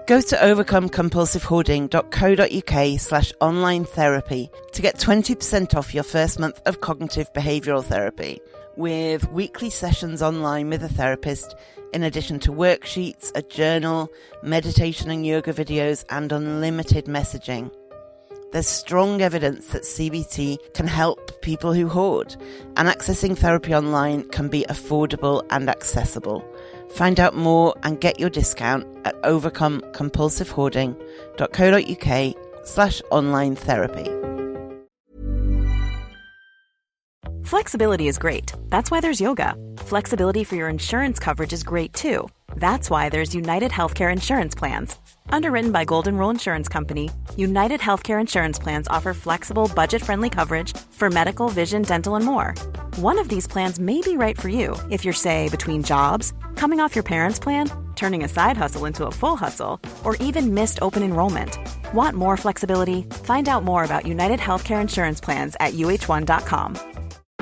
Go to overcomecompulsivehoarding.co.uk/online therapy to get 20% off your first month of cognitive behavioural therapy, with weekly sessions online with a therapist, in addition to worksheets, a journal, meditation and yoga videos, and unlimited messaging. There's strong evidence that CBT can help people who hoard, and accessing therapy online can be affordable and accessible. Find out more and get your discount at overcomecompulsivehoarding.co.uk/online therapy. Flexibility is great. That's why there's yoga. Flexibility for your insurance coverage is great too. That's why there's United Healthcare Insurance Plans. Underwritten by Golden Rule Insurance Company, United Healthcare Insurance Plans offer flexible, budget-friendly coverage for medical, vision, dental, and more. One of these plans may be right for you if you're, say, between jobs, coming off your parents' plan, turning a side hustle into a full hustle, or even missed open enrollment. Want more flexibility? Find out more about United Healthcare Insurance Plans at uh1.com.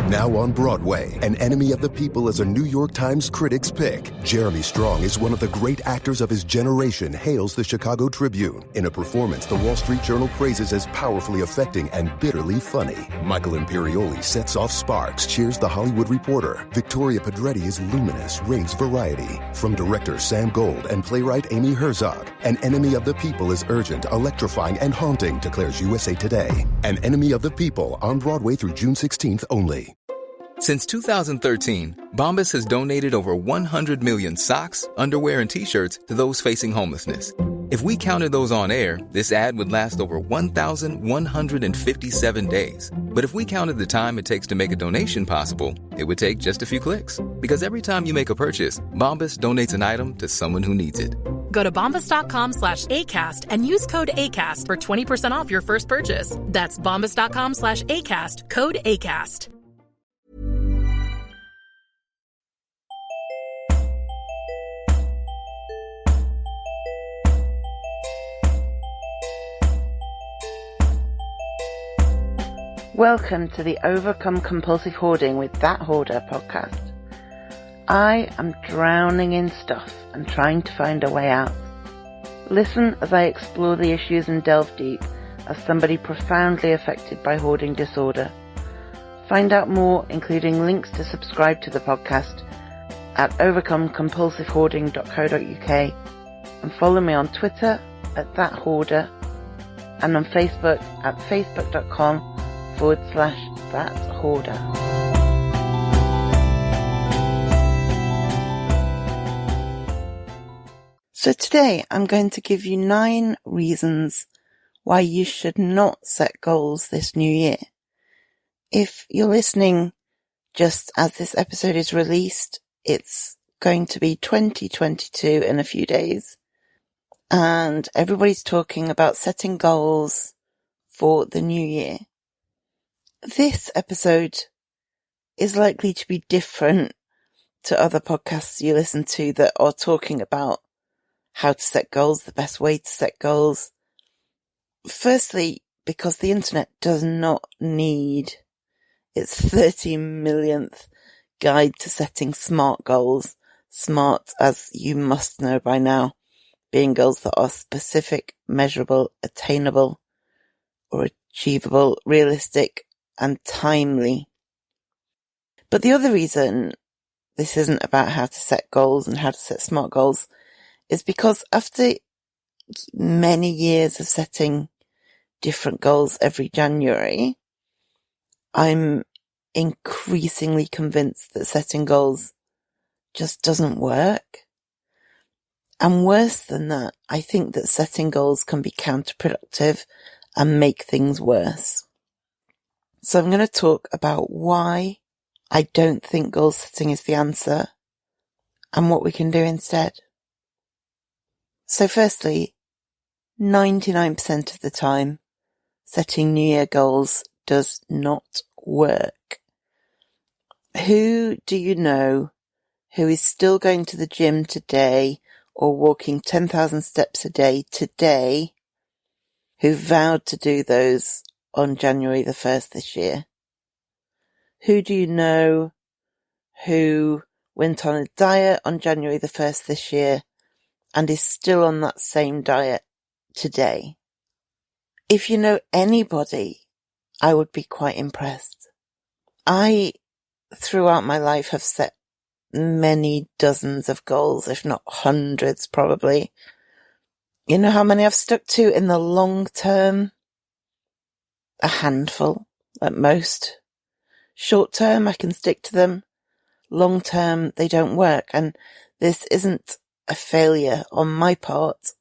Now on Broadway, An Enemy of the People is a New York Times critic's pick. Jeremy Strong is one of the great actors of his generation, hails the Chicago Tribune. In a performance the Wall Street Journal praises as powerfully affecting and bitterly funny. Michael Imperioli sets off sparks, cheers the Hollywood Reporter. Victoria Pedretti is luminous, raves variety. From director Sam Gold and playwright Amy Herzog, An Enemy of the People is urgent, electrifying, and haunting, declares USA Today. An Enemy of the People, on Broadway through June 16th only. Since 2013, Bombas has donated over 100 million socks, underwear, and T-shirts to those facing homelessness. If we counted those on air, this ad would last over 1,157 days. But if we counted the time it takes to make a donation possible, it would take just a few clicks. Because every time you make a purchase, Bombas donates an item to someone who needs it. Go to bombas.com/ACAST and use code ACAST for 20% off your first purchase. That's bombas.com/ACAST, code ACAST. Welcome to the Overcome Compulsive Hoarding with That Hoarder podcast. I am drowning in stuff and trying to find a way out. Listen as I explore the issues and delve deep as somebody profoundly affected by hoarding disorder. Find out more, including links to subscribe to the podcast, at overcomecompulsivehoarding.co.uk, and follow me on Twitter at That Hoarder and on Facebook at facebook.com/That Hoarder. So today I'm going to give you 9 reasons why you should not set goals this new year. If you're listening just as this episode is released, it's going to be 2022 in a few days, and everybody's talking about setting goals for the new year. This episode is likely to be different to other podcasts you listen to that are talking about how to set goals, the best way to set goals. Firstly, because the internet does not need its 30 millionth guide to setting SMART goals. SMART, as you must know by now, being goals that are specific, measurable, attainable, or achievable, realistic, and timely. But the other reason this isn't about how to set goals and how to set SMART goals is because after many years of setting different goals every January, I'm increasingly convinced that setting goals just doesn't work. And worse than that, I think that setting goals can be counterproductive and make things worse. So I'm going to talk about why I don't think goal setting is the answer and what we can do instead. So firstly, 99% of the time, setting New Year goals does not work. Who do you know who is still going to the gym today or walking 10,000 steps a day today who vowed to do those on January the 1st this year? Who do you know who went on a diet on January the 1st this year and is still on that same diet today. If you know anybody, I would be quite impressed. I, throughout my life, have set many dozens of goals, if not hundreds probably. You know how many I've stuck to in the long term? A handful at most. Short term, I can stick to them. Long term, they don't work. And this isn't a failure on my part.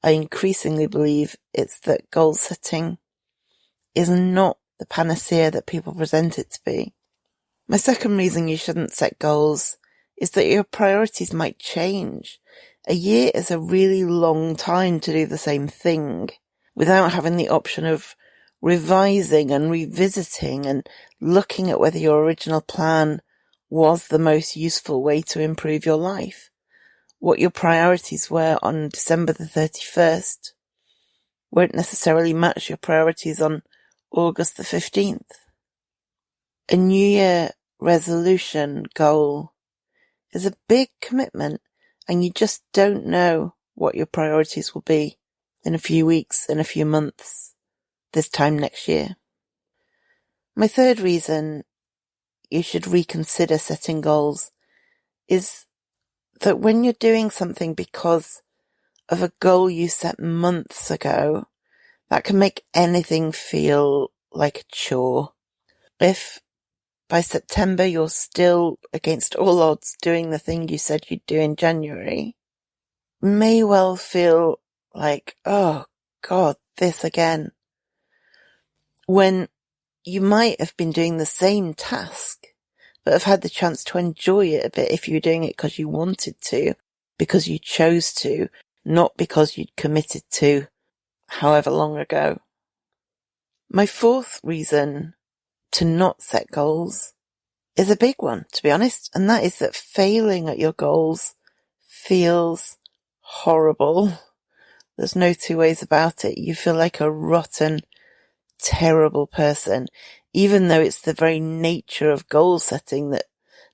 I increasingly believe it's that goal setting is not the panacea that people present it to be. My second reason you shouldn't set goals is that your priorities might change. A year is a really long time to do the same thing without having the option of revising and revisiting and looking at whether your original plan was the most useful way to improve your life. What your priorities were on December the 31st won't necessarily match your priorities on August the 15th. A New Year resolution goal is a big commitment, and you just don't know what your priorities will be in a few weeks, in a few months, this time next year. My third reason you should reconsider setting goals is that when you're doing something because of a goal you set months ago, that can make anything feel like a chore. If by September you're still, against all odds, doing the thing you said you'd do in January, may well feel like, oh God, this again. When you might have been doing the same task, but have had the chance to enjoy it a bit if you were doing it because you wanted to, because you chose to, not because you'd committed to however long ago. My fourth reason to not set goals is a big one, to be honest, and that is that failing at your goals feels horrible. There's no two ways about it. You feel like a rotten, terrible person, even though it's the very nature of goal setting that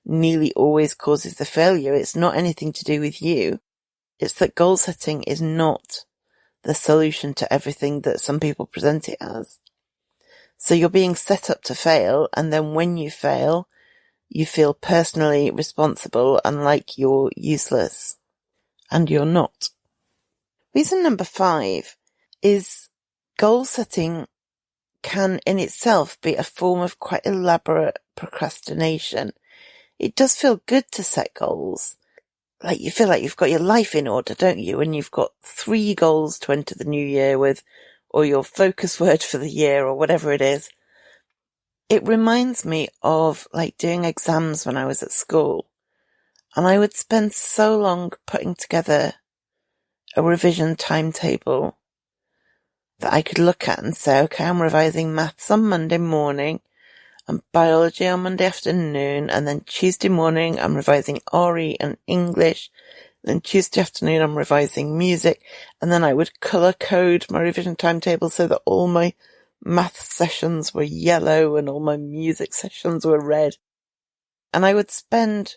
nearly always causes the failure. It's not anything to do with you. It's that goal setting is not the solution to everything that some people present it as. So you're being set up to fail, and then when you fail, you feel personally responsible and like you're useless. And you're not. Reason number 5 is goal setting can in itself be a form of quite elaborate procrastination. It does feel good to set goals. Like you feel like you've got your life in order, don't you? And you've got 3 goals to enter the new year with, or your focus word for the year, or whatever it is. It reminds me of like doing exams when I was at school. And I would spend so long putting together a revision timetable that I could look at and say, okay, I'm revising maths on Monday morning and biology on Monday afternoon, and then Tuesday morning I'm revising RE and English, then Tuesday afternoon I'm revising music, and then I would colour code my revision timetable so that all my math sessions were yellow and all my music sessions were red. And I would spend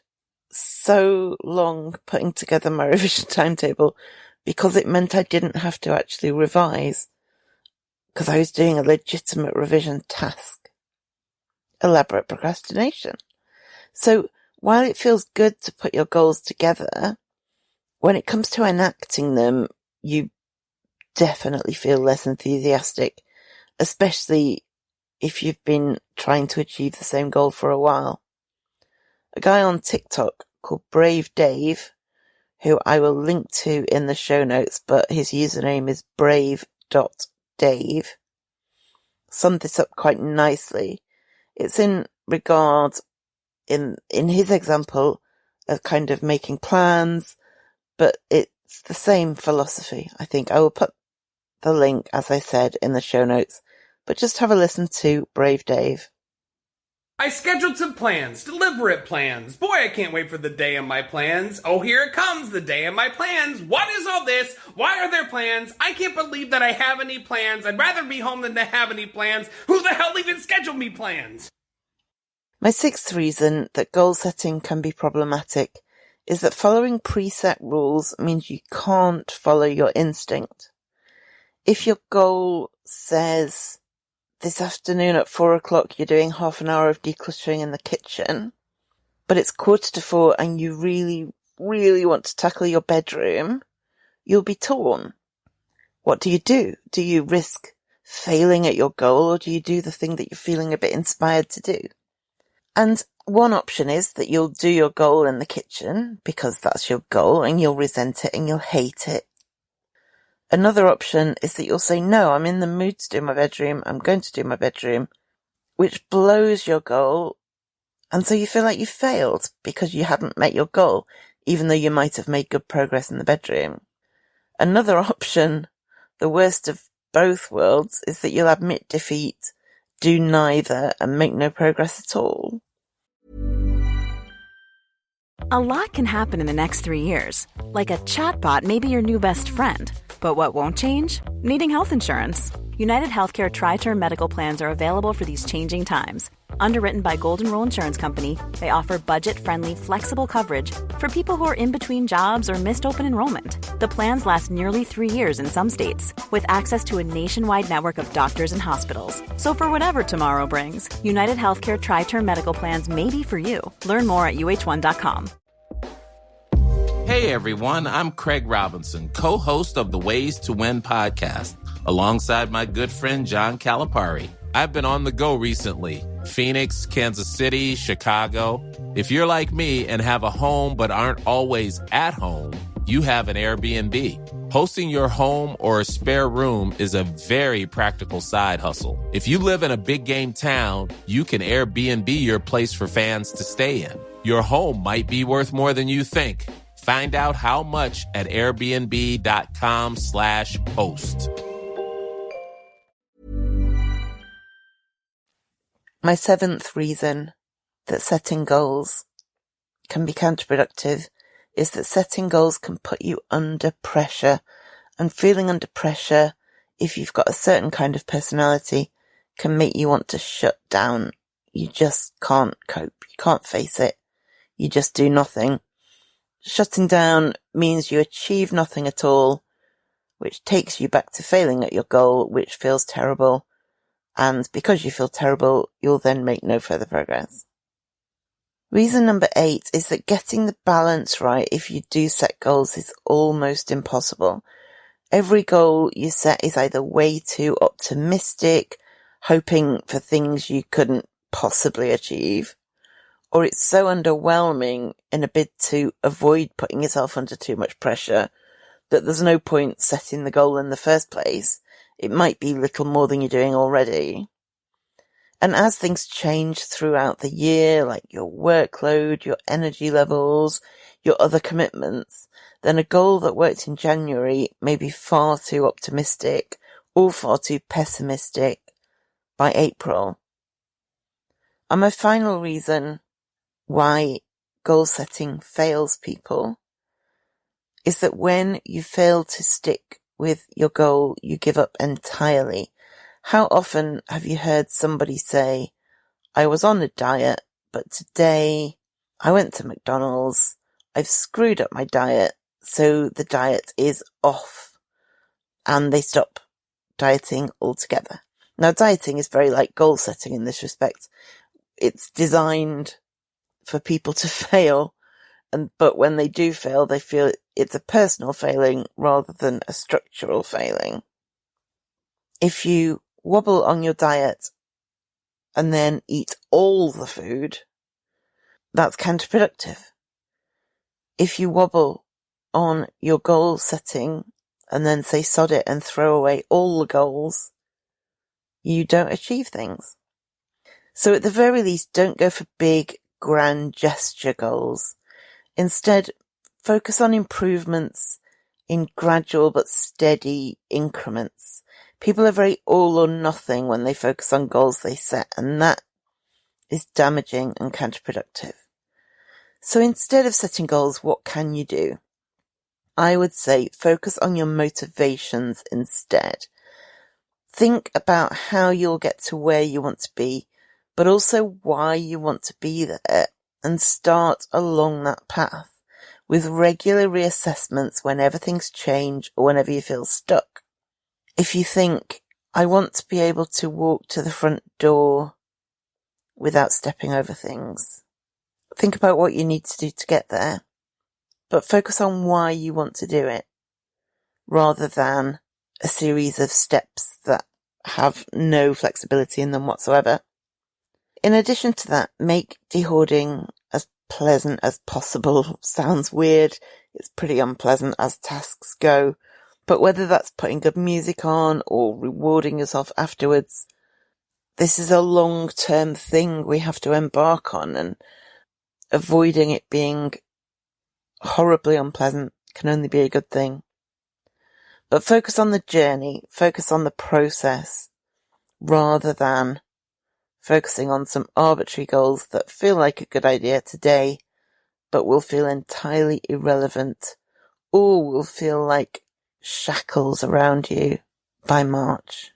so long putting together my revision timetable because it meant I didn't have to actually revise, because I was doing a legitimate revision task. Elaborate procrastination. So while it feels good to put your goals together, when it comes to enacting them, you definitely feel less enthusiastic, especially if you've been trying to achieve the same goal for a while. A guy on TikTok called Brave Dave, who I will link to in the show notes, but his username is brave.dave, summed this up quite nicely. It's in regard, in his example, of kind of making plans, but it's the same philosophy, I think. I will put the link, as I said, in the show notes, but just have a listen to Brave Dave. I scheduled some plans, deliberate plans. Boy, I can't wait for the day of my plans. Oh, here it comes, the day of my plans. What is all this? Why are there plans? I can't believe that I have any plans. I'd rather be home than to have any plans. Who the hell even scheduled me plans? My 6th reason that goal setting can be problematic is that following preset rules means you can't follow your instinct. If your goal says this afternoon at 4:00 you're doing half an hour of decluttering in the kitchen, but it's 4:45 and you really, really want to tackle your bedroom, you'll be torn. What do? Do you risk failing at your goal, or do you do the thing that you're feeling a bit inspired to do? And one option is that you'll do your goal in the kitchen because that's your goal and you'll resent it and you'll hate it. Another option is that you'll say, no, I'm in the mood to do my bedroom, I'm going to do my bedroom, which blows your goal, and so you feel like you failed because you hadn't met your goal, even though you might have made good progress in the bedroom. Another option, the worst of both worlds, is that you'll admit defeat, do neither, and make no progress at all. A lot can happen in the next 3 years. Like a chatbot may be your new best friend. But what won't change? Needing health insurance. United Healthcare Tri-Term Medical Plans are available for these changing times. Underwritten by Golden Rule Insurance Company, they offer budget-friendly, flexible coverage for people who are in between jobs or missed open enrollment. The plans last nearly 3 years in some states, with access to a nationwide network of doctors and hospitals. So for whatever tomorrow brings, United Healthcare Tri-Term Medical Plans may be for you. Learn more at uh1.com. Hey everyone, I'm Craig Robinson, co-host of the Ways to Win podcast, alongside my good friend John Calipari. I've been on the go recently. Phoenix, Kansas City, Chicago. If you're like me and have a home but aren't always at home, you have an Airbnb. Hosting your home or a spare room is a very practical side hustle. If you live in a big game town, you can Airbnb your place for fans to stay in. Your home might be worth more than you think. Find out how much at airbnb.com/host. My seventh reason that setting goals can be counterproductive is that setting goals can put you under pressure, and feeling under pressure, if you've got a certain kind of personality, can make you want to shut down. You just can't cope. You can't face it. You just do nothing. Shutting down means you achieve nothing at all, which takes you back to failing at your goal, which feels terrible. And because you feel terrible, you'll then make no further progress. Reason number 8 is that getting the balance right if you do set goals is almost impossible. Every goal you set is either way too optimistic, hoping for things you couldn't possibly achieve, or it's so underwhelming in a bid to avoid putting yourself under too much pressure that there's no point setting the goal in the first place. It might be little more than you're doing already. And as things change throughout the year, like your workload, your energy levels, your other commitments, then a goal that worked in January may be far too optimistic or far too pessimistic by April. And my final reason why goal setting fails people is that when you fail to stick with your goal, you give up entirely. How often have you heard somebody say, I was on a diet, but today I went to McDonald's, I've screwed up my diet, so the diet is off, and they stop dieting altogether. Now, dieting is very like goal setting in this respect. It's designed for people to fail, but when they do fail, they feel it's a personal failing rather than a structural failing. If you wobble on your diet and then eat all the food, that's counterproductive. If you wobble on your goal setting and then say sod it and throw away all the goals, you don't achieve things. So at the very least, don't go for big, grand gesture goals. Instead, focus on improvements in gradual but steady increments. People are very all or nothing when they focus on goals they set, and that is damaging and counterproductive. So instead of setting goals, what can you do? I would say focus on your motivations instead. Think about how you'll get to where you want to be, but also why you want to be there, and start along that path. with regular reassessments whenever things change or whenever you feel stuck. If you think, I want to be able to walk to the front door without stepping over things, think about what you need to do to get there, but focus on why you want to do it, rather than a series of steps that have no flexibility in them whatsoever. In addition to that, make dehoarding as pleasant as possible. Sounds weird. It's pretty unpleasant as tasks go. But whether that's putting good music on or rewarding yourself afterwards, this is a long-term thing we have to embark on, and avoiding it being horribly unpleasant can only be a good thing. But focus on the journey, focus on the process, rather than focusing on some arbitrary goals that feel like a good idea today, but will feel entirely irrelevant, or will feel like shackles around you by March.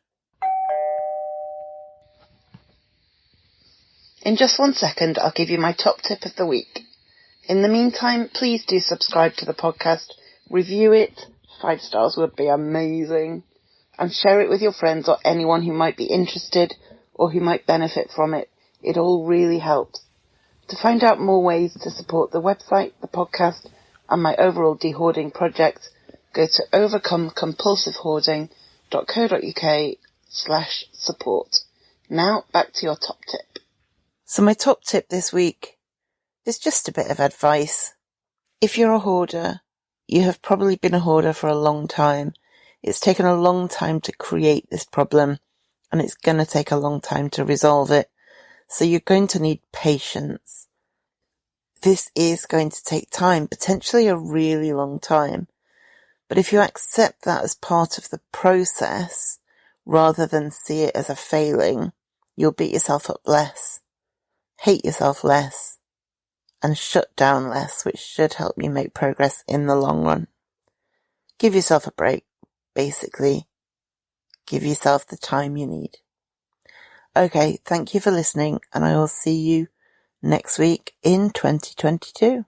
In just 1 second, I'll give you my top tip of the week. In the meantime, please do subscribe to the podcast, review it, 5 stars would be amazing, and share it with your friends or anyone who might be interested or who might benefit from it. It all really helps. To find out more ways to support the website, the podcast, and my overall de-hoarding project, go to overcomecompulsivehoarding.co.uk/support. Now, back to your top tip. So my top tip this week is just a bit of advice. If you're a hoarder, you have probably been a hoarder for a long time. It's taken a long time to create this problem, and it's going to take a long time to resolve it. So you're going to need patience. This is going to take time, potentially a really long time. But if you accept that as part of the process, rather than see it as a failing, you'll beat yourself up less, hate yourself less, and shut down less, which should help you make progress in the long run. Give yourself a break, basically. Give yourself the time you need. Okay, thank you for listening, and I will see you next week in 2022.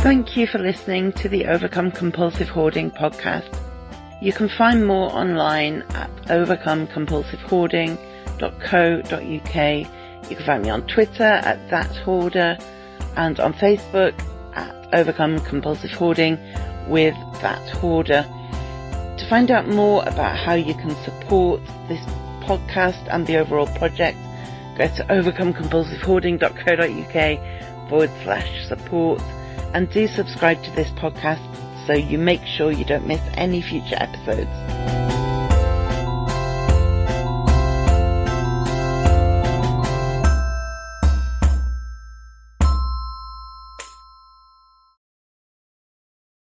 Thank you for listening to the Overcome Compulsive Hoarding podcast. You can find more online at overcomecompulsivehoarding.co.uk. You can find me on Twitter at @thathoarder and on Facebook at Overcome Compulsive Hoarding with @thathoarder. To find out more about how you can support this podcast and the overall project, go to overcomecompulsivehoarding.co.uk/support, and do subscribe to this podcast so you make sure you don't miss any future episodes.